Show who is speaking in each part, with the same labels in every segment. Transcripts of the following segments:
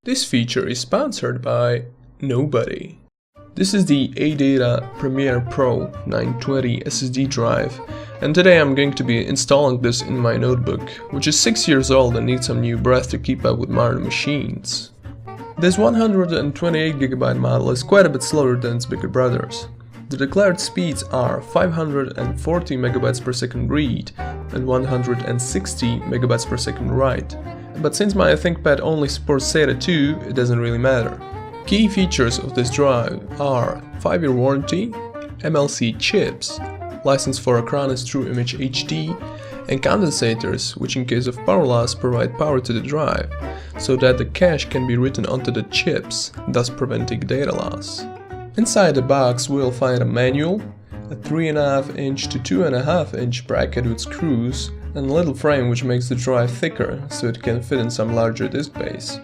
Speaker 1: This feature is sponsored by nobody. This is the ADATA Premiere Pro 920 SSD drive, and today I'm going to be installing this in my notebook, which is 6 years old and needs some new breath to keep up with modern machines. This 128GB model is quite a bit slower than its bigger brothers. The declared speeds are 540 MB per second read and 160 MB per second write, but since my Thinkpad only supports SATA 2, it doesn't really matter. Key features of this drive are 5-year warranty, MLC chips, license for Acronis True Image HD, and condensators, which in case of power loss provide power to the drive, so that the cache can be written onto the chips, thus preventing data loss. Inside the box we'll find a manual, a 3.5" to 2.5" bracket with screws, and a little frame which makes the drive thicker so it can fit in some larger disk base.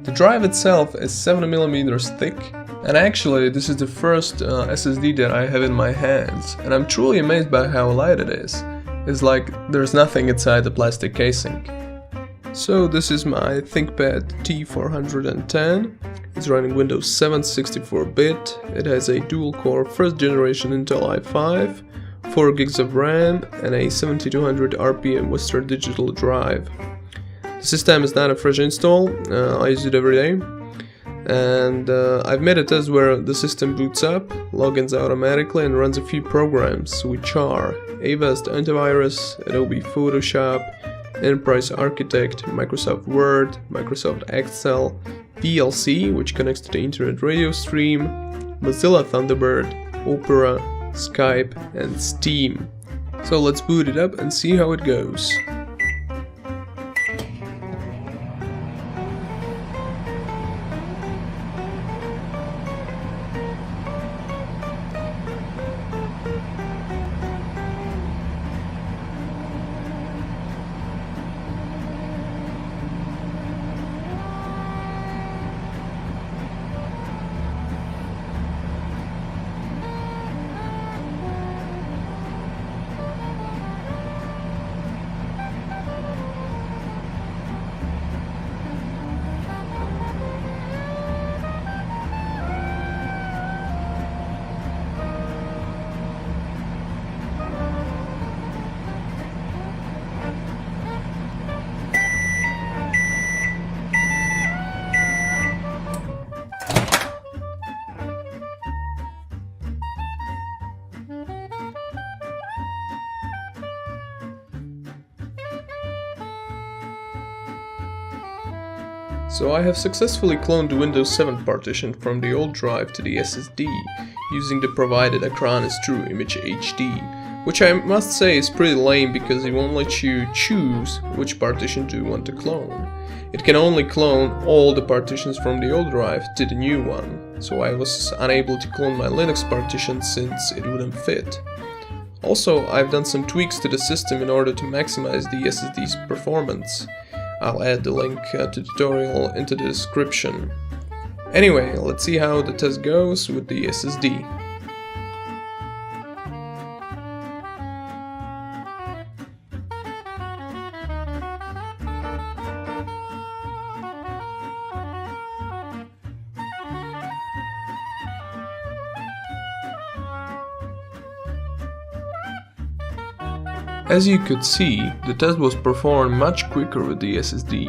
Speaker 1: The drive itself is 70mm thick, and actually this is the first SSD that I have in my hands, and I'm truly amazed by how light it is. It's like there's nothing inside the plastic casing. So this is my Thinkpad T410. It's running Windows 7 64-bit. It has a dual-core 1st generation Intel i5, 4GB of RAM, and a 7200 RPM Western Digital drive. The system is not a fresh install. I use it every day. And I've made a test where the system boots up, logins automatically, and runs a few programs, which are Avast Antivirus, Adobe Photoshop, Enterprise Architect, Microsoft Word, Microsoft Excel, VLC, which connects to the internet radio stream, Mozilla Thunderbird, Opera, Skype, and Steam. So let's boot it up and see how it goes. So I have successfully cloned the Windows 7 partition from the old drive to the SSD using the provided Acronis True Image HD, which I must say is pretty lame because it won't let you choose which partition do you want to clone. It can only clone all the partitions from the old drive to the new one, so I was unable to clone my Linux partition since it wouldn't fit. Also, I've done some tweaks to the system in order to maximize the SSD's performance. I'll add the link to the tutorial into the description. Anyway, let's see how the test goes with the SSD. As you could see, the test was performed much quicker with the SSD.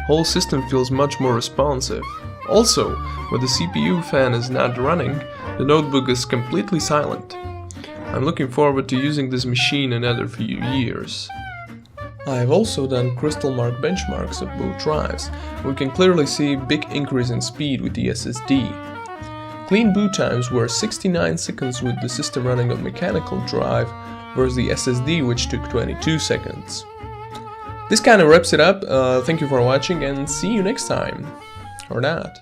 Speaker 1: Whole system feels much more responsive. Also, when the CPU fan is not running, the notebook is completely silent. I'm looking forward to using this machine another few years. I have also done crystal mark benchmarks of both drives. We can clearly see a big increase in speed with the SSD. Clean boot times were 69 seconds with the system running on mechanical drive, versus the SSD, which took 22 seconds. This kind of wraps it up. Thank you for watching and see you next time. Or not.